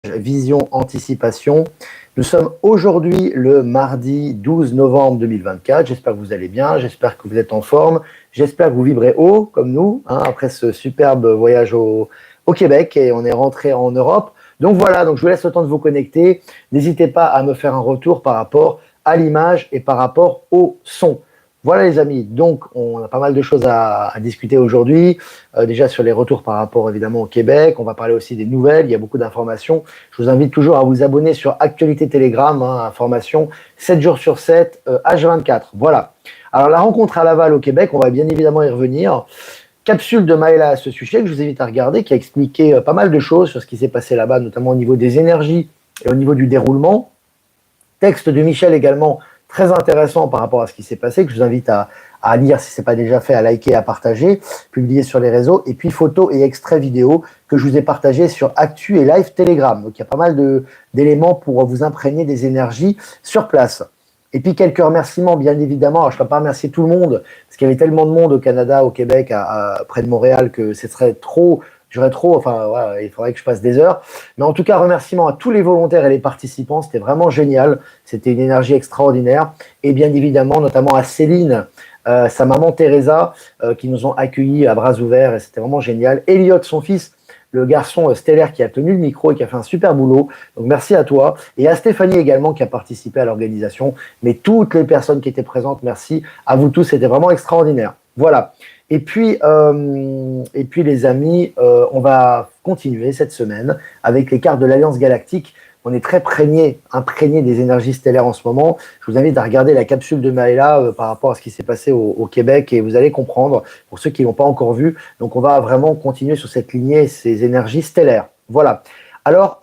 Vision Anticipation. Nous sommes aujourd'hui le mardi 12 novembre 2024. J'espère que vous allez bien, j'espère que vous êtes en forme, j'espère que vous vibrez haut comme nous, après ce superbe voyage au Québec et on est rentré en Europe. Donc voilà, donc je vous laisse le temps de vous connecter. N'hésitez pas à me faire un retour par rapport à l'image et par rapport au son. Voilà les amis, donc on a pas mal de choses à discuter aujourd'hui, déjà sur les retours par rapport évidemment au Québec, on va parler aussi des nouvelles, il y a beaucoup d'informations. Je vous invite toujours à vous abonner sur Actualité Telegram, information 7 jours sur 7, H24, voilà. Alors la rencontre à Laval au Québec, on va bien évidemment y revenir. Capsule de Maëla à ce sujet que je vous invite à regarder, qui a expliqué pas mal de choses sur ce qui s'est passé là-bas, notamment au niveau des énergies et au niveau du déroulement. Texte de Michel également, très intéressant par rapport à ce qui s'est passé, que je vous invite à lire si ce n'est pas déjà fait, à liker, à partager, publier sur les réseaux, et puis photos et extraits vidéo que je vous ai partagés sur Actu et Live Telegram. Donc il y a pas mal d'éléments pour vous imprégner des énergies sur place. Et puis quelques remerciements, bien évidemment. Alors je ne peux pas remercier tout le monde, parce qu'il y avait tellement de monde au Canada, au Québec, près de Montréal, que ce serait trop... J'aurais trop, enfin voilà, il faudrait que je passe des heures. Mais en tout cas, remerciements à tous les volontaires et les participants. C'était vraiment génial. C'était une énergie extraordinaire. Et bien évidemment, notamment à Céline, sa maman Teresa, qui nous ont accueillis à bras ouverts. Et c'était vraiment génial. Elliot, son fils, le garçon stellaire qui a tenu le micro et qui a fait un super boulot. Donc merci à toi. Et à Stéphanie également qui a participé à l'organisation. Mais toutes les personnes qui étaient présentes, merci à vous tous. C'était vraiment extraordinaire. Voilà. Et puis les amis, on va continuer cette semaine avec les cartes de l'Alliance Galactique. On est très imprégné des énergies stellaires en ce moment. Je vous invite à regarder la capsule de Maëla par rapport à ce qui s'est passé au Québec et vous allez comprendre, pour ceux qui ne l'ont pas encore vu. Donc on va vraiment continuer sur cette lignée, ces énergies stellaires. Voilà. Alors,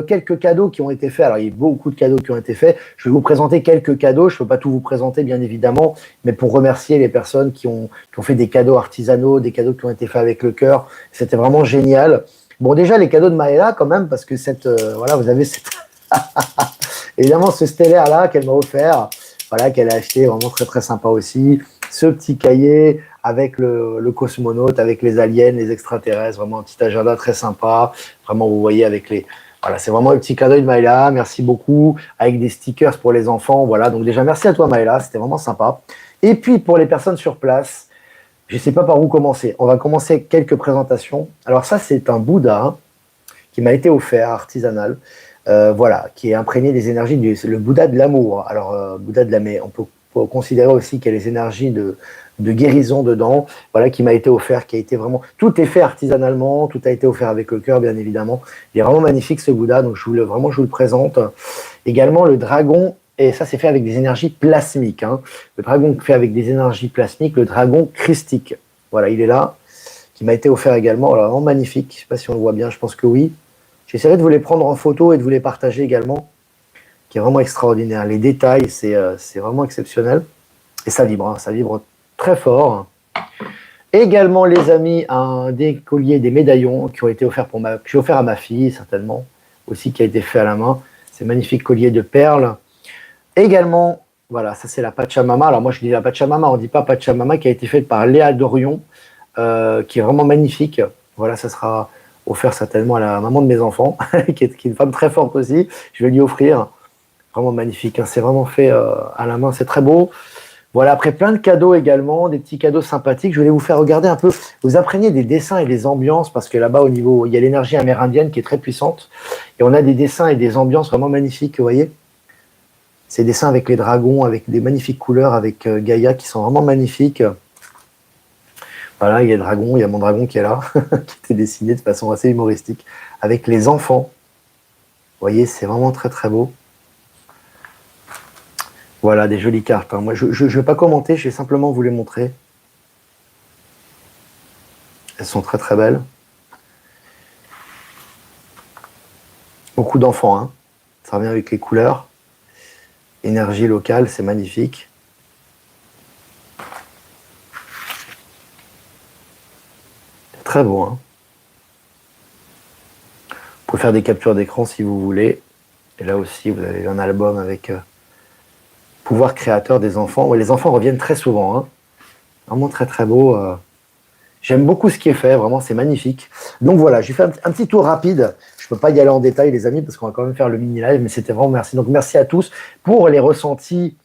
quelques cadeaux qui ont été faits. Alors, il y a beaucoup de cadeaux qui ont été faits. Je vais vous présenter quelques cadeaux. Je ne peux pas tout vous présenter, bien évidemment, mais pour remercier les personnes qui ont fait des cadeaux artisanaux, des cadeaux qui ont été faits avec le cœur. C'était vraiment génial. Bon, déjà, les cadeaux de Maëla, quand même, parce que voilà, vous avez évidemment ce stellaire-là qu'elle m'a offert, voilà, qu'elle a acheté, vraiment très, très sympa aussi. Ce petit cahier avec le cosmonaute, avec les aliens, les extraterrestres, vraiment un petit agenda très sympa. Vraiment, vous voyez avec les... Voilà, c'est vraiment le petit cadeau de Maëla. Merci beaucoup. Avec des stickers pour les enfants. Voilà, donc déjà, merci à toi Maëla. C'était vraiment sympa. Et puis, pour les personnes sur place, je ne sais pas par où commencer. On va commencer avec quelques présentations. Alors ça, c'est un Bouddha qui m'a été offert, artisanal. Voilà, qui est imprégné des énergies c'est le Bouddha de l'amour. Alors, Bouddha de l'amour, on peut considérer aussi qu'il y a les énergies de guérison dedans, voilà, qui m'a été offert, qui a été vraiment... Tout est fait artisanalement, tout a été offert avec le cœur, bien évidemment. Il est vraiment magnifique, ce Bouddha, donc je vous le présente. Également, le dragon, et ça, c'est fait avec des énergies plasmiques. Le dragon fait avec des énergies plasmiques, le dragon christique. Voilà, il est là, qui m'a été offert également. Alors, vraiment magnifique, je ne sais pas si on le voit bien, je pense que oui. J'essaierai de vous les prendre en photo et de vous les partager également, qui est vraiment extraordinaire. Les détails, c'est vraiment exceptionnel. Et ça vibre très fort. Également, les amis, des colliers, des médaillons qui ont été offerts que j'ai offert à ma fille, certainement, aussi qui a été fait à la main. Ces magnifiques colliers de perles. Également, voilà, ça c'est la Pachamama. Alors moi, je dis la Pachamama, on ne dit pas Pachamama, qui a été faite par Léa Dorion, qui est vraiment magnifique. Voilà, ça sera offert certainement à la maman de mes enfants, qui est une femme très forte aussi. Je vais lui offrir. Vraiment magnifique. C'est vraiment fait à la main, c'est très beau. Voilà, après plein de cadeaux également, des petits cadeaux sympathiques. Je voulais vous faire regarder un peu, vous imprégner des dessins et des ambiances, parce que là-bas, au niveau, il y a l'énergie amérindienne qui est très puissante, et on a des dessins et des ambiances vraiment magnifiques, vous voyez. Ces dessins avec les dragons, avec des magnifiques couleurs, avec Gaïa, qui sont vraiment magnifiques. Voilà, il y a le dragon, il y a mon dragon qui est là, qui était dessiné de façon assez humoristique, avec les enfants. Vous voyez, c'est vraiment très très beau. Voilà, des jolies cartes. Moi, je ne vais pas commenter, je vais simplement vous les montrer. Elles sont très très belles. Beaucoup d'enfants, Ça revient avec les couleurs. Énergie locale, c'est magnifique. C'est très beau, Vous pouvez faire des captures d'écran si vous voulez. Et là aussi, vous avez un album avec... pouvoir créateur des enfants. Ouais, les enfants reviennent très souvent. Vraiment très très beau. J'aime beaucoup ce qui est fait, vraiment c'est magnifique. Donc voilà, j'ai fait un petit tour rapide. Je peux pas y aller en détail, les amis, parce qu'on va quand même faire le mini-live, mais c'était vraiment merci. Donc, merci à tous pour les ressentis.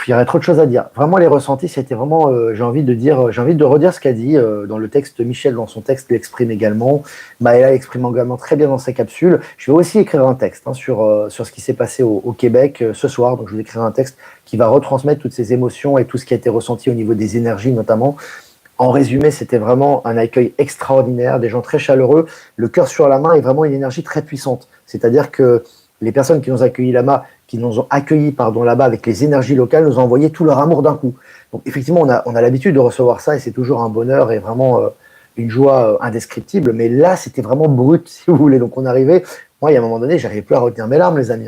Il y aurait trop de choses à dire. Vraiment, les ressentis, c'était vraiment, j'ai envie de redire ce qu'a dit dans le texte. Michel, dans son texte, l'exprime également. Maëla l'exprime également très bien dans sa capsule. Je vais aussi écrire un texte sur ce qui s'est passé au Québec ce soir. Donc, je vais écrire un texte qui va retransmettre toutes ces émotions et tout ce qui a été ressenti au niveau des énergies, notamment. En résumé, c'était vraiment un accueil extraordinaire, des gens très chaleureux. Le cœur sur la main est vraiment une énergie très puissante. C'est-à-dire que les personnes qui nous ont accueillis là-bas avec les énergies locales nous ont envoyé tout leur amour d'un coup. Donc effectivement, on a l'habitude de recevoir ça et c'est toujours un bonheur et vraiment une joie indescriptible. Mais là, c'était vraiment brut, si vous voulez. Donc on arrivait, moi, il y a un moment donné, j'arrivais plus à retenir mes larmes, les amis.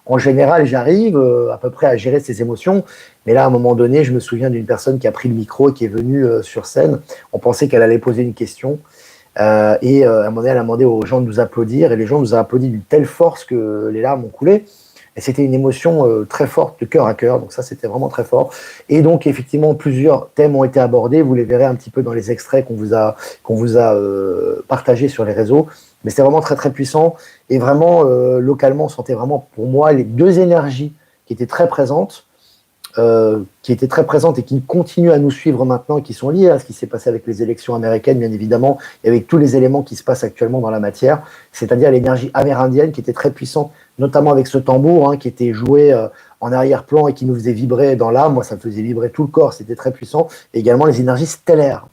En général, j'arrive à peu près à gérer ces émotions. Mais là, à un moment donné, je me souviens d'une personne qui a pris le micro et qui est venue sur scène. On pensait qu'elle allait poser une question. À un moment donné, elle a demandé aux gens de nous applaudir et les gens nous ont applaudi d'une telle force que les larmes ont coulé. Et c'était une émotion très forte, de cœur à cœur. Donc ça, c'était vraiment très fort. Et donc, effectivement, plusieurs thèmes ont été abordés. Vous les verrez un petit peu dans les extraits qu'on vous a partagés sur les réseaux. Mais c'était vraiment très, très puissant. Et vraiment, localement, on sentait vraiment, pour moi, les deux énergies qui étaient très présentes. Et qui continuent à nous suivre maintenant, qui sont liées à ce qui s'est passé avec les élections américaines, bien évidemment, et avec tous les éléments qui se passent actuellement dans la matière, c'est-à-dire l'énergie amérindienne qui était très puissante, notamment avec ce tambour qui était joué en arrière-plan et qui nous faisait vibrer dans l'âme. Moi, ça me faisait vibrer tout le corps, c'était très puissant. Et également les énergies stellaires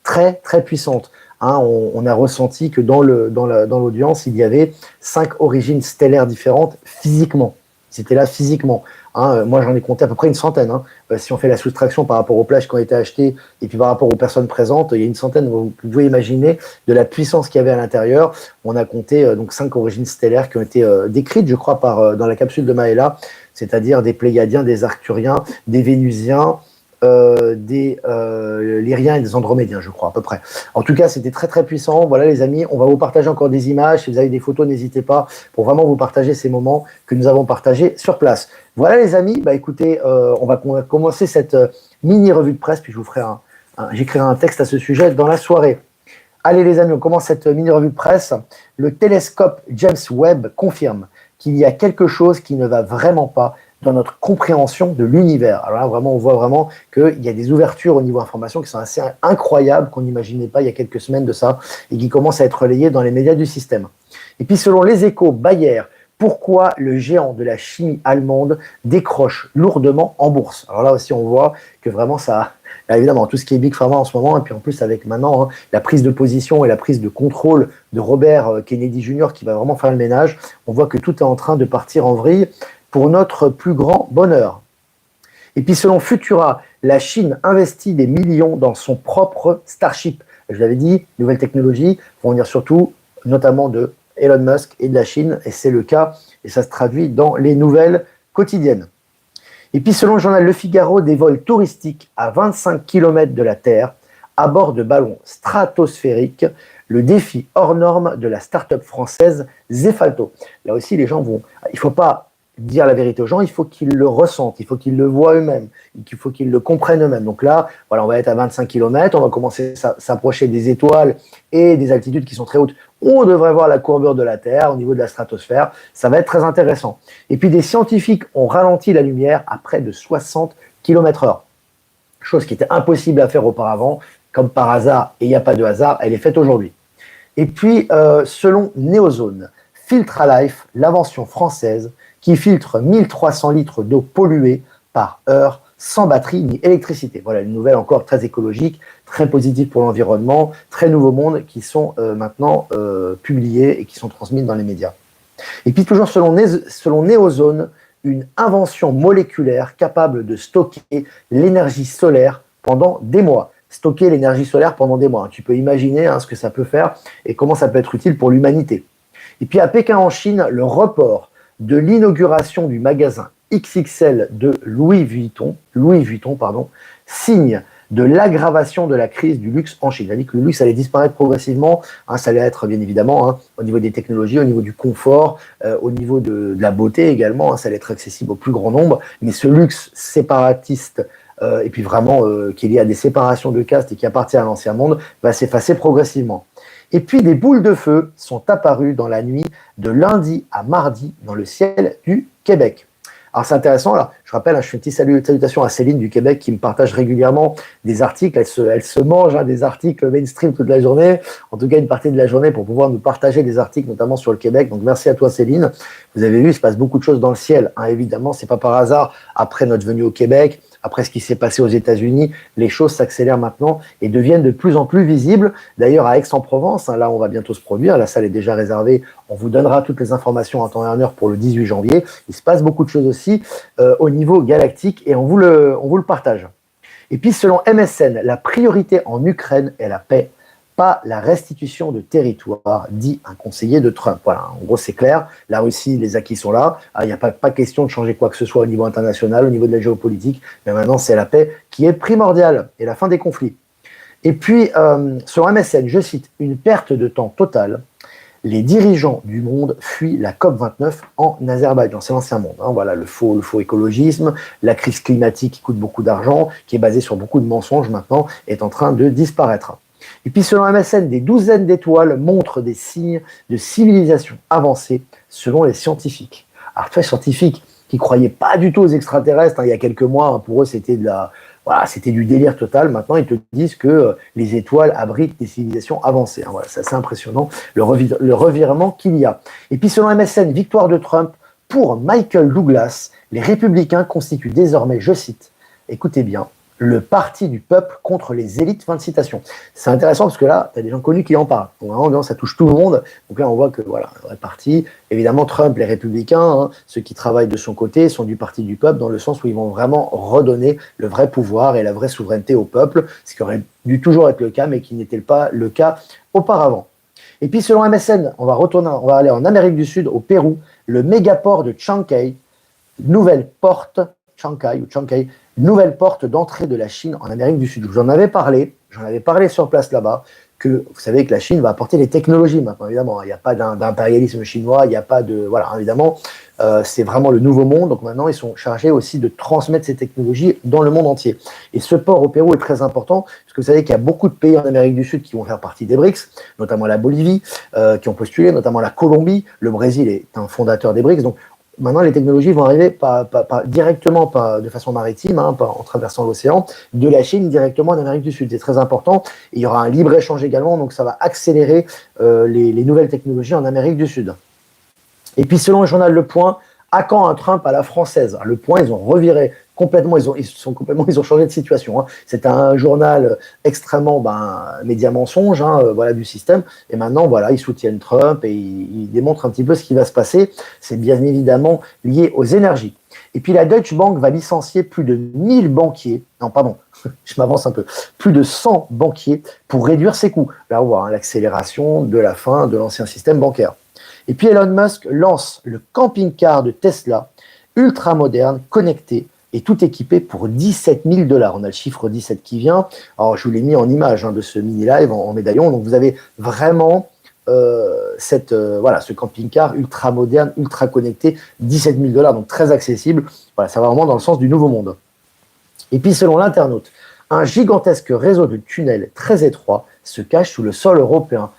très, très puissantes. On a ressenti que dans l'audience, il y avait 5 origines stellaires différentes physiquement. C'était là physiquement. Moi, j'en ai compté à peu près une centaine. Si on fait la soustraction par rapport aux plages qui ont été achetées et puis par rapport aux personnes présentes, il y a une centaine. Vous pouvez imaginer de la puissance qu'il y avait à l'intérieur. On a compté donc 5 origines stellaires qui ont été décrites, je crois, dans la capsule de Maëla, c'est-à-dire des Pléiadiens, des Arcturiens, des Vénusiens, des Lyriens et des Andromédiens, je crois, à peu près. En tout cas, c'était très, très puissant. Voilà, les amis, on va vous partager encore des images. Si vous avez des photos, n'hésitez pas pour vraiment vous partager ces moments que nous avons partagés sur place. Voilà, les amis, écoutez, on va commencer cette mini-revue de presse, puis je vous ferai j'écrirai un texte à ce sujet dans la soirée. Allez, les amis, on commence cette mini-revue de presse. Le télescope James Webb confirme qu'il y a quelque chose qui ne va vraiment pas dans notre compréhension de l'univers. Alors là, vraiment, on voit vraiment qu'il y a des ouvertures au niveau information qui sont assez incroyables, qu'on n'imaginait pas il y a quelques semaines de ça, et qui commencent à être relayées dans les médias du système. Et puis, selon les Échos, Bayer, pourquoi le géant de la chimie allemande décroche lourdement en bourse? Alors là aussi, on voit que vraiment ça... Là, évidemment, tout ce qui est Big Pharma en ce moment, et puis en plus avec maintenant la prise de position et la prise de contrôle de Robert Kennedy Jr. qui va vraiment faire le ménage, on voit que tout est en train de partir en vrille pour notre plus grand bonheur. Et puis selon Futura, la Chine investit des millions dans son propre Starship. Je l'avais dit, nouvelles technologies vont venir surtout, notamment de Elon Musk et de la Chine, et c'est le cas, et ça se traduit dans les nouvelles quotidiennes. Et puis selon le journal Le Figaro, des vols touristiques à 25 km de la Terre, à bord de ballons stratosphériques, le défi hors norme de la start-up française Zefalto. Là aussi, les gens vont... Il ne faut pas dire la vérité aux gens, il faut qu'ils le ressentent, il faut qu'ils le voient eux-mêmes, il faut qu'ils le comprennent eux-mêmes. Donc là, voilà, on va être à 25 km, on va commencer à s'approcher des étoiles et des altitudes qui sont très hautes. On devrait voir la courbure de la Terre au niveau de la stratosphère, ça va être très intéressant. Et puis des scientifiques ont ralenti la lumière à près de 60 km/h, chose qui était impossible à faire auparavant, comme par hasard, et il n'y a pas de hasard, elle est faite aujourd'hui. Et puis, selon Neozone, Filtralife, l'invention française, qui filtre 1300 litres d'eau polluée par heure sans batterie ni électricité. Voilà une nouvelle encore très écologique, très positive pour l'environnement, très nouveau monde qui sont maintenant publiées et qui sont transmises dans les médias. Et puis toujours selon Neozone, une invention moléculaire capable de stocker l'énergie solaire pendant des mois. Stocker l'énergie solaire pendant des mois. Tu peux imaginer ce que ça peut faire et comment ça peut être utile pour l'humanité. Et puis à Pékin en Chine, le report de l'inauguration du magasin XXL de Louis Vuitton, signe de l'aggravation de la crise du luxe en Chine. Il a dit que le luxe allait disparaître progressivement, ça allait être bien évidemment au niveau des technologies, au niveau du confort, au niveau de la beauté également, ça allait être accessible au plus grand nombre, mais ce luxe séparatiste et puis vraiment qui est lié à des séparations de castes et qui appartient à l'ancien monde, va s'effacer progressivement. Et puis des boules de feu sont apparues dans la nuit de lundi à mardi dans le ciel du Québec. Alors c'est intéressant, là, je rappelle, je fais une petite salutation à Céline du Québec qui me partage régulièrement des articles, elle se mange des articles mainstream toute la journée, en tout cas une partie de la journée pour pouvoir nous partager des articles notamment sur le Québec, donc merci à toi Céline. Vous avez vu, il se passe beaucoup de choses dans le ciel, évidemment, c'est pas par hasard, après notre venue au Québec, après ce qui s'est passé aux États-Unis, les choses s'accélèrent maintenant et deviennent de plus en plus visibles. D'ailleurs, à Aix-en-Provence, là, on va bientôt se produire. La salle est déjà réservée. On vous donnera toutes les informations en temps et en heure pour le 18 janvier. Il se passe beaucoup de choses aussi au niveau galactique et on vous le partage. Et puis, selon MSN, la priorité en Ukraine est la paix, pas la restitution de territoire, dit un conseiller de Trump. Voilà, en gros, c'est clair. La Russie, les acquis sont là. Il n'y a pas question de changer quoi que ce soit au niveau international, au niveau de la géopolitique. Mais maintenant, c'est la paix qui est primordiale et la fin des conflits. Et puis, sur MSN, je cite, une perte de temps totale. Les dirigeants du monde fuient la COP29 en Azerbaïdjan. C'est l'ancien monde. Voilà, le faux écologisme, la crise climatique qui coûte beaucoup d'argent, qui est basée sur beaucoup de mensonges maintenant, est en train de disparaître. Et puis, selon MSN, des douzaines d'étoiles montrent des signes de civilisation avancée selon les scientifiques. Alors, les scientifiques qui ne croyaient pas du tout aux extraterrestres, il y a quelques mois, pour eux, c'était c'était du délire total. Maintenant, ils te disent que les étoiles abritent des civilisations avancées. Voilà, c'est assez impressionnant, le revirement qu'il y a. Et puis, selon MSN, victoire de Trump pour Michael Douglas, les républicains constituent désormais, je cite, écoutez bien, le parti du peuple contre les élites, fin de citation. C'est intéressant parce que là, tu as des gens connus qui en parlent. Donc vraiment, ça touche tout le monde. Donc là, on voit que voilà, le vrai parti, évidemment, Trump, les républicains, ceux qui travaillent de son côté, sont du parti du peuple dans le sens où ils vont vraiment redonner le vrai pouvoir et la vraie souveraineté au peuple, ce qui aurait dû toujours être le cas, mais qui n'était pas le cas auparavant. Et puis, selon MSN, on va aller en Amérique du Sud, au Pérou, le mégaport de Chancay, nouvelle porte, Chancay, nouvelle porte d'entrée de la Chine en Amérique du Sud. J'en avais parlé sur place là-bas, que vous savez que la Chine va apporter les technologies maintenant, évidemment. Il n'y a pas d'impérialisme chinois, il n'y a pas de... Voilà, évidemment, c'est vraiment le nouveau monde. Donc maintenant, ils sont chargés aussi de transmettre ces technologies dans le monde entier. Et ce port au Pérou est très important, parce que vous savez qu'il y a beaucoup de pays en Amérique du Sud qui vont faire partie des BRICS, notamment la Bolivie, qui ont postulé, notamment la Colombie. Le Brésil est un fondateur des BRICS. Donc, maintenant, les technologies vont arriver pas directement, pas de façon maritime, pas en traversant l'océan, de la Chine directement en Amérique du Sud. C'est très important. Et il y aura un libre-échange également, donc ça va accélérer les nouvelles technologies en Amérique du Sud. Et puis, selon le journal Le Point, à quand un Trump à la française? Le Point, ils ont reviré complètement, ils ont changé de situation. C'est un journal extrêmement média mensonge, voilà, du système. Et maintenant, voilà, ils soutiennent Trump et ils démontrent un petit peu ce qui va se passer. C'est bien évidemment lié aux énergies. Et puis la Deutsche Bank va licencier plus de 1000 banquiers. Non, pardon, je m'avance un peu. Plus de 100 banquiers pour réduire ses coûts. Là, on voit l'accélération de la fin de l'ancien système bancaire. Et puis Elon Musk lance le camping-car de Tesla, ultra moderne, connecté et tout équipé pour 17 000 $. On a le chiffre 17 qui vient. Alors, je vous l'ai mis en image de ce mini-live en médaillon. Donc, vous avez vraiment ce camping-car ultra moderne, ultra connecté, 17 000 $, donc très accessible. Voilà, ça va vraiment dans le sens du nouveau monde. Et puis, selon l'internaute, un gigantesque réseau de tunnels très étroits se cache sous le sol européen.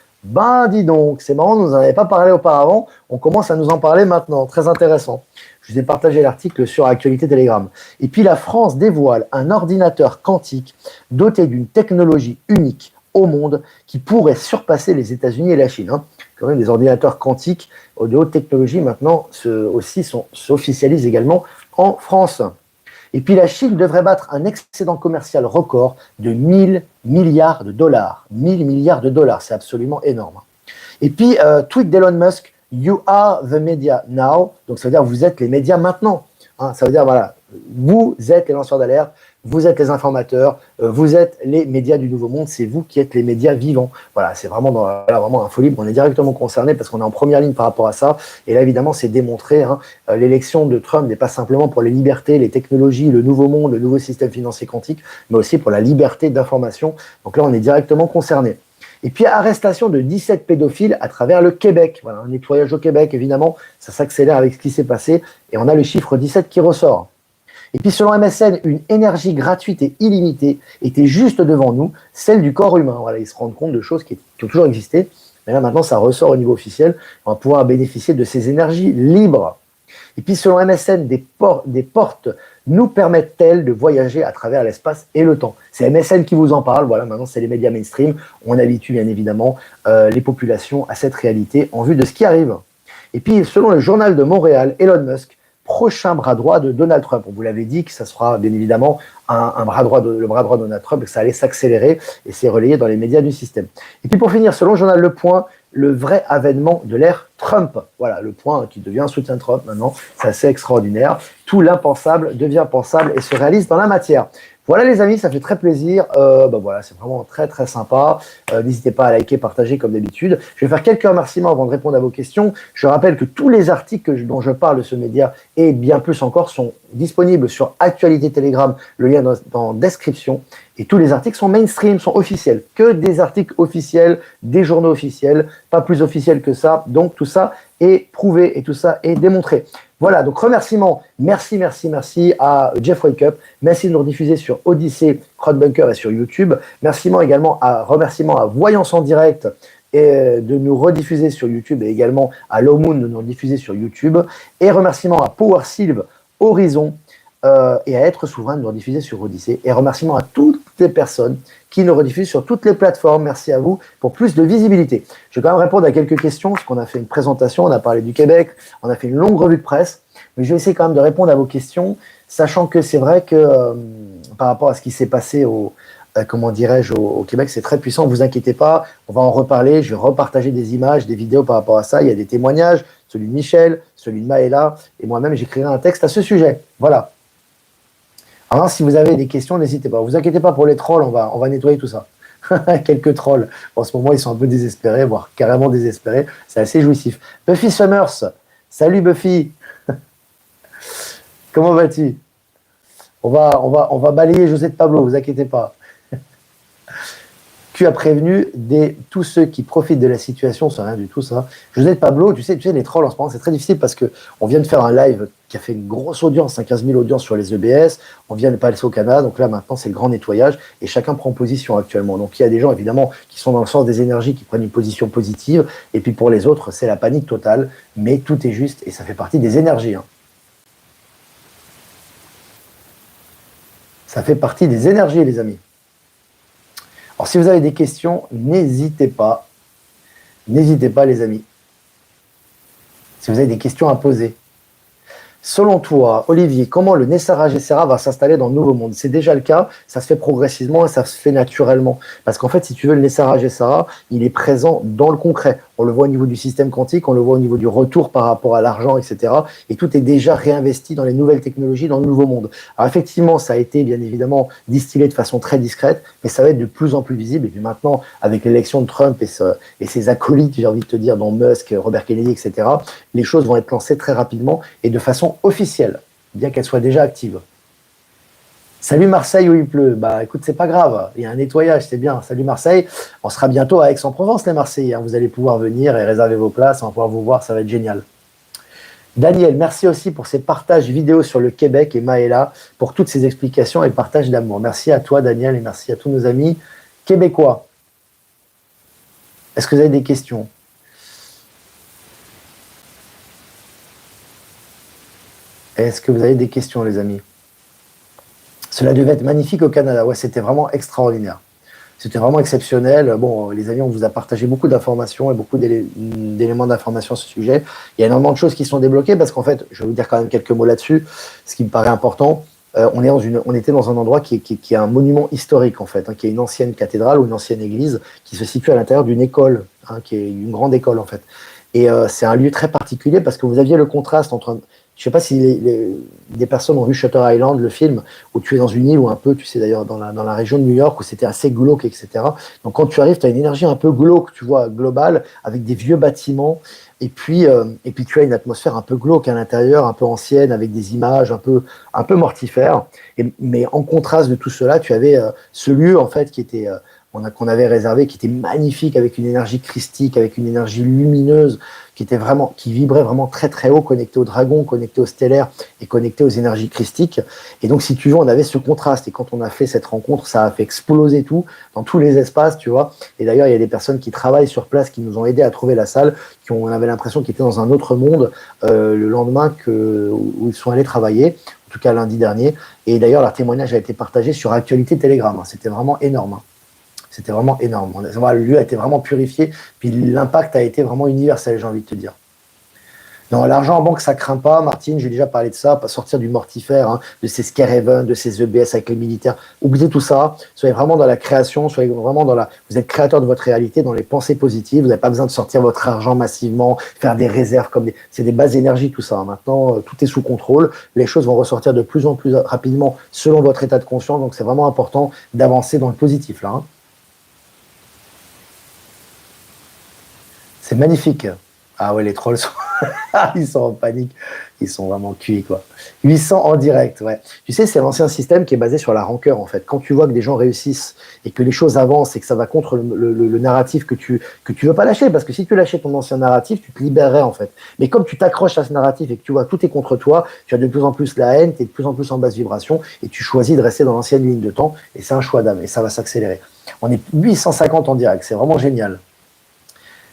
Dis donc, c'est marrant, nous n'en avait pas parlé auparavant, on commence à nous en parler maintenant, très intéressant. Je vous ai partagé l'article sur Actualité Telegram. Et puis la France dévoile un ordinateur quantique doté d'une technologie unique au monde qui pourrait surpasser les États-Unis et la Chine. Quand même, des ordinateurs quantiques de haute technologie maintenant s'officialisent également en France. Et puis la Chine devrait battre un excédent commercial record de 1000 milliards de dollars. 1000 milliards de dollars, c'est absolument énorme. Et puis, tweet d'Elon Musk, You are the media now. Donc ça veut dire vous êtes les médias maintenant. Ça veut dire, voilà, vous êtes les lanceurs d'alerte, vous êtes les informateurs, vous êtes les médias du nouveau monde, c'est vous qui êtes les médias vivants. Voilà, c'est vraiment vraiment Info Libre, on est directement concerné parce qu'on est en première ligne par rapport à ça. Et là, évidemment, c'est démontré. L'élection de Trump n'est pas simplement pour les libertés, les technologies, le nouveau monde, le nouveau système financier quantique, mais aussi pour la liberté d'information. Donc là, on est directement concerné. Et puis, arrestation de 17 pédophiles à travers le Québec. Voilà, un nettoyage au Québec, évidemment, ça s'accélère avec ce qui s'est passé. Et on a le chiffre 17 qui ressort. Et puis selon MSN, une énergie gratuite et illimitée était juste devant nous, celle du corps humain. Voilà, ils se rendent compte de choses qui ont toujours existé, mais là maintenant ça ressort au niveau officiel. On va pouvoir bénéficier de ces énergies libres. Et puis selon MSN, des portes nous permettent-elles de voyager à travers l'espace et le temps? C'est MSN qui vous en parle. Voilà, maintenant c'est les médias mainstream. On habitue bien évidemment les populations à cette réalité en vue de ce qui arrive. Et puis selon le journal de Montréal, Elon Musk, prochain bras droit de Donald Trump. On vous l'avait dit que ça sera bien évidemment le bras droit de Donald Trump, que ça allait s'accélérer et c'est relayé dans les médias du système. Et puis pour finir, selon le journal Le Point, le vrai avènement de l'ère Trump. Voilà, le point qui devient un soutien de Trump maintenant, c'est assez extraordinaire. Tout l'impensable devient pensable et se réalise dans la matière. Voilà les amis, ça fait très plaisir. Voilà, c'est vraiment très très sympa. N'hésitez pas à liker, partager comme d'habitude. Je vais faire quelques remerciements avant de répondre à vos questions. Je rappelle que tous les articles dont je parle de ce média et bien plus encore sont disponibles sur Actualité Telegram, le lien dans description. Et tous les articles sont mainstream, sont officiels. Que des articles officiels, des journaux officiels, pas plus officiels que ça. Donc tout ça est prouvé et tout ça est démontré. Voilà, donc remerciements, merci à Jeff Wake Up, merci de nous rediffuser sur Odyssée, Crowdbunker et sur YouTube. Remerciements à Voyance en direct et de nous rediffuser sur YouTube et également à Low Moon de nous rediffuser sur YouTube. Et remerciements à Power Sylve, Horizon et à Être Souverain de nous rediffuser sur Odyssée. Et remerciements à toutes les personnes qui nous rediffusent sur toutes les plateformes. Merci à vous pour plus de visibilité. Je vais quand même répondre à quelques questions, parce qu'on a fait une présentation, on a parlé du Québec, on a fait une longue revue de presse, mais je vais essayer quand même de répondre à vos questions, sachant que c'est vrai que par rapport à ce qui s'est passé au Québec, c'est très puissant, ne vous inquiétez pas, on va en reparler, je vais repartager des images, des vidéos par rapport à ça, il y a des témoignages, celui de Michel, celui de Maëla, et moi-même j'écrirai un texte à ce sujet. Voilà. Alors, si vous avez des questions, n'hésitez pas. Ne vous inquiétez pas pour les trolls, on va nettoyer tout ça. Quelques trolls. En ce moment, ils sont un peu désespérés, voire carrément désespérés. C'est assez jouissif. Buffy Summers. Salut Buffy. Comment vas-tu? On va balayer José de Pablo, ne vous inquiétez pas. Tu as prévenu tous ceux qui profitent de la situation, c'est rien du tout ça. José de Pablo, tu sais, les trolls en ce moment, c'est très difficile parce qu'on vient de faire un live qui a fait une grosse audience, 15 000 audiences sur les EBS, on vient de passer au Canada, donc là maintenant c'est le grand nettoyage et chacun prend position actuellement. Donc il y a des gens évidemment qui sont dans le sens des énergies, qui prennent une position positive, et puis pour les autres c'est la panique totale, mais tout est juste et ça fait partie des énergies. Hein. Ça fait partie des énergies les amis. Alors, si vous avez des questions, n'hésitez pas. N'hésitez pas, les amis. Si vous avez des questions à poser. Selon toi, Olivier, comment le Nessara Gessera va s'installer dans le Nouveau Monde? C'est déjà le cas, ça se fait progressivement et ça se fait naturellement. Parce qu'en fait, si tu veux, le Nessara Gessera, il est présent dans le concret. On le voit au niveau du système quantique, on le voit au niveau du retour par rapport à l'argent, etc. Et tout est déjà réinvesti dans les nouvelles technologies, dans le Nouveau Monde. Alors effectivement, ça a été bien évidemment distillé de façon très discrète, mais ça va être de plus en plus visible. Et puis maintenant, avec l'élection de Trump et ses acolytes, j'ai envie de te dire, dont Musk, Robert Kennedy, etc., les choses vont être lancées très rapidement et de façon officielle, bien qu'elle soit déjà active. Salut Marseille où il pleut. Bah écoute, c'est pas grave, il y a un nettoyage, c'est bien. Salut Marseille, on sera bientôt à Aix-en-Provence les Marseillais. Vous allez pouvoir venir et réserver vos places, on va pouvoir vous voir, ça va être génial. Daniel, merci aussi pour ces partages vidéo sur le Québec et Maëla pour toutes ces explications et partages d'amour. Merci à toi Daniel et merci à tous nos amis québécois. Est-ce que vous avez des questions? Est-ce que vous avez des questions, les amis? Cela devait être magnifique au Canada. Ouais, c'était vraiment extraordinaire. C'était vraiment exceptionnel. Bon, les amis, on vous a partagé beaucoup d'informations et beaucoup d'éléments d'information à ce sujet. Il y a énormément de choses qui sont débloquées parce qu'en fait, je vais vous dire quand même quelques mots là-dessus, ce qui me paraît important. On était dans un endroit qui est un monument historique, en fait, qui est une ancienne cathédrale ou une ancienne église qui se situe à l'intérieur d'une école, qui est une grande école, en fait. Et c'est un lieu très particulier parce que vous aviez le contraste entre... Je ne sais pas si des personnes ont vu Shutter Island, le film, où tu es dans une île ou un peu, tu sais d'ailleurs, dans la région de New York, où c'était assez glauque, etc. Donc quand tu arrives, tu as une énergie un peu glauque, tu vois, globale, avec des vieux bâtiments, et puis tu as une atmosphère un peu glauque à l'intérieur, un peu ancienne, avec des images un peu mortifères. Mais en contraste de tout cela, tu avais ce lieu, en fait, qu'on avait réservé, qui était magnifique, avec une énergie christique, avec une énergie lumineuse, qui vibrait vraiment très très haut, connecté au dragon, connecté au stellaire et connecté aux énergies christiques. Et donc, si tu veux, on avait ce contraste. Et quand on a fait cette rencontre, ça a fait exploser tout dans tous les espaces, tu vois. Et d'ailleurs, il y a des personnes qui travaillent sur place, qui nous ont aidés à trouver la salle, on avait l'impression qu'ils étaient dans un autre monde le lendemain où ils sont allés travailler, en tout cas lundi dernier. Et d'ailleurs, leur témoignage a été partagé sur Actualité Telegram. C'était vraiment énorme. C'était vraiment énorme. Le lieu a été vraiment purifié, puis l'impact a été vraiment universel, j'ai envie de te dire. Non, l'argent en banque, ça craint pas, Martine, j'ai déjà parlé de ça, pas sortir du mortifère, hein, de ces scare haven, de ces EBS avec les militaires. Oubliez tout ça, soyez vraiment dans la création, soyez vraiment vous êtes créateur de votre réalité, dans les pensées positives, vous n'avez pas besoin de sortir votre argent massivement, faire des réserves c'est des bases énergie, tout ça. Hein. Maintenant, tout est sous contrôle, les choses vont ressortir de plus en plus rapidement selon votre état de conscience, donc c'est vraiment important d'avancer dans le positif, là. Hein. C'est magnifique. Ah ouais, les trolls sont... ils sont en panique. Ils sont vraiment cuits, quoi. 800 en direct, ouais. Tu sais, c'est l'ancien système qui est basé sur la rancœur, en fait. Quand tu vois que des gens réussissent et que les choses avancent et que ça va contre le narratif que tu veux pas lâcher, parce que si tu lâchais ton ancien narratif, tu te libérerais, en fait. Mais comme tu t'accroches à ce narratif et que tu vois tout est contre toi, tu as de plus en plus la haine, tu es de plus en plus en basse vibration et tu choisis de rester dans l'ancienne ligne de temps et c'est un choix d'âme et ça va s'accélérer. On est 850 en direct, c'est vraiment génial.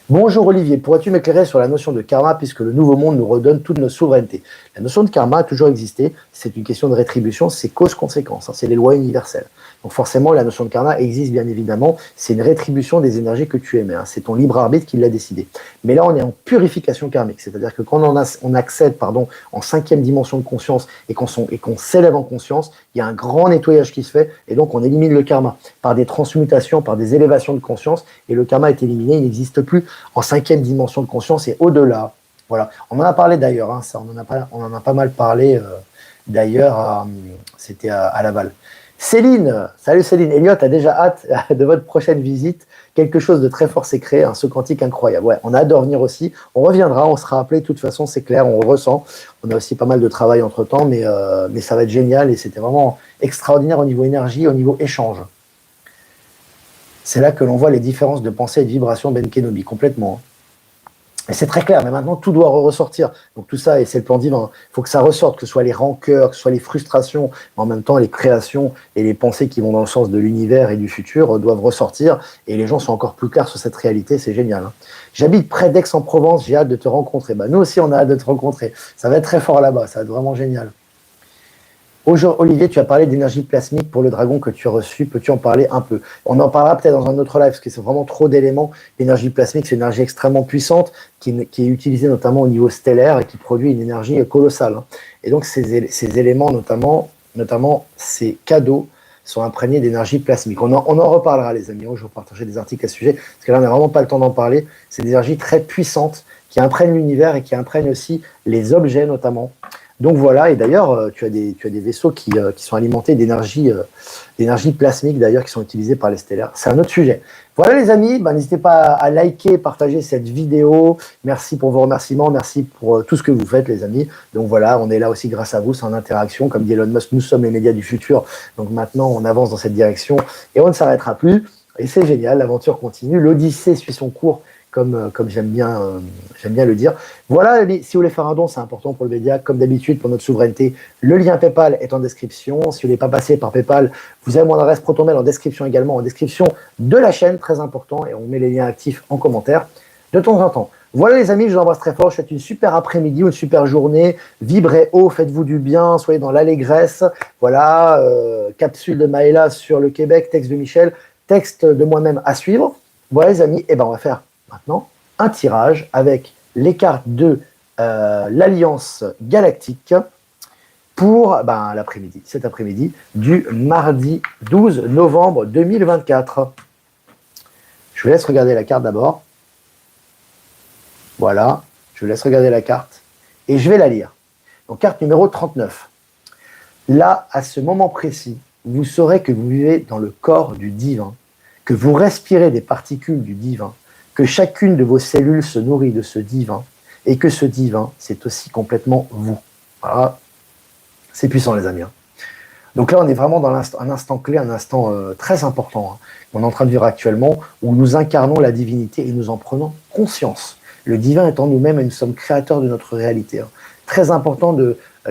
Bonjour Olivier, pourrais-tu m'éclairer sur la notion de karma puisque le nouveau monde nous redonne toute notre souveraineté? La notion de karma a toujours existé, c'est une question de rétribution, c'est cause-conséquence, hein, c'est les lois universelles. Donc forcément, la notion de karma existe bien évidemment, c'est une rétribution des énergies que tu émets, hein, c'est ton libre arbitre qui l'a décidé. Mais là, on est en purification karmique, c'est-à-dire que quand on accède en 5e dimension de conscience et qu'on s'élève en conscience, il y a un grand nettoyage qui se fait et donc on élimine le karma par des transmutations, par des élévations de conscience et le karma est éliminé, il n'existe plus en 5e dimension de conscience et au-delà. Voilà, on en a parlé d'ailleurs, hein, ça, on en a pas mal parlé d'ailleurs, c'était à Laval. Céline, salut Céline, Elliot a déjà hâte de votre prochaine visite, quelque chose de très fort s'est créé, un saut quantique incroyable. Ouais, on a hâte de revenir aussi, on reviendra, on sera appelé, de toute façon c'est clair, on ressent, on a aussi pas mal de travail entre temps, mais ça va être génial et c'était vraiment extraordinaire au niveau énergie, au niveau échange. C'est là que l'on voit les différences de pensée et de vibration Ben Kenobi, complètement. Et c'est très clair, mais maintenant tout doit ressortir. Donc tout ça, et c'est le plan divin, il faut que ça ressorte, que ce soit les rancœurs, que ce soit les frustrations, mais en même temps les créations et les pensées qui vont dans le sens de l'univers et du futur doivent ressortir, et les gens sont encore plus clairs sur cette réalité, c'est génial. Hein. J'habite près d'Aix-en-Provence, j'ai hâte de te rencontrer. Bah, nous aussi on a hâte de te rencontrer, ça va être très fort là-bas, ça va être vraiment génial. Olivier, tu as parlé d'énergie plasmique pour le dragon que tu as reçu. Peux-tu en parler un peu? On en parlera peut-être dans un autre live parce que c'est vraiment trop d'éléments. L'énergie plasmique, c'est une énergie extrêmement puissante qui est utilisée notamment au niveau stellaire et qui produit une énergie colossale. Et donc, ces éléments, notamment ces cadeaux, sont imprégnés d'énergie plasmique. On en reparlera, les amis. Je vais partager des articles à ce sujet parce que là, on n'a vraiment pas le temps d'en parler. C'est des énergies très puissantes qui imprègnent l'univers et qui imprègnent aussi les objets, notamment. Donc voilà, et d'ailleurs, tu as des vaisseaux qui sont alimentés d'énergie plasmique, d'ailleurs, qui sont utilisés par les stellaires. C'est un autre sujet. Voilà les amis, n'hésitez pas à liker, partager cette vidéo. Merci pour vos remerciements, merci pour tout ce que vous faites les amis. Donc voilà, on est là aussi grâce à vous, c'est en interaction. Comme dit Elon Musk, nous sommes les médias du futur. Donc maintenant, on avance dans cette direction et on ne s'arrêtera plus. Et c'est génial, l'aventure continue. L'Odyssée suit son cours. Comme j'aime bien le dire. Voilà, si vous voulez faire un don, c'est important pour le média. Comme d'habitude, pour notre souveraineté, le lien PayPal est en description. Si vous n'êtes pas passé par PayPal, vous avez mon adresse ProtonMail en description également, en description de la chaîne, très important. Et on met les liens actifs en commentaire de temps en temps. Voilà les amis, je vous embrasse très fort. Je vous souhaite une super après-midi ou une super journée. Vibrez haut, faites-vous du bien, soyez dans l'allégresse. Voilà, capsule de Maëla sur le Québec, texte de Michel, texte de moi-même à suivre. Voilà les amis, et on va faire maintenant un tirage avec les cartes de l'Alliance Galactique pour l'après-midi, cet après-midi du mardi 12 novembre 2024. Je vous laisse regarder la carte d'abord. Voilà, je vous laisse regarder la carte et je vais la lire. Donc carte numéro 39. Là, à ce moment précis, vous saurez que vous vivez dans le corps du divin, que vous respirez des particules du divin, que chacune de vos cellules se nourrit de ce divin et que ce divin, c'est aussi complètement vous. Voilà. C'est puissant, les amis. Donc là, on est vraiment dans un instant clé, un instant très important qu'on est en train de vivre actuellement, où nous incarnons la divinité et nous en prenons conscience. Le divin est en nous-mêmes et nous sommes créateurs de notre réalité. Très important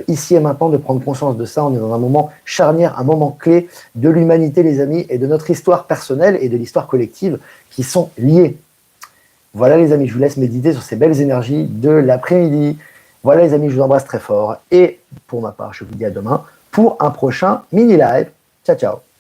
ici et maintenant, de prendre conscience de ça. On est dans un moment charnière, un moment clé de l'humanité, les amis, et de notre histoire personnelle et de l'histoire collective qui sont liées. Voilà, les amis, je vous laisse méditer sur ces belles énergies de l'après-midi. Voilà, les amis, je vous embrasse très fort. Et pour ma part, je vous dis à demain pour un prochain mini-live. Ciao, ciao.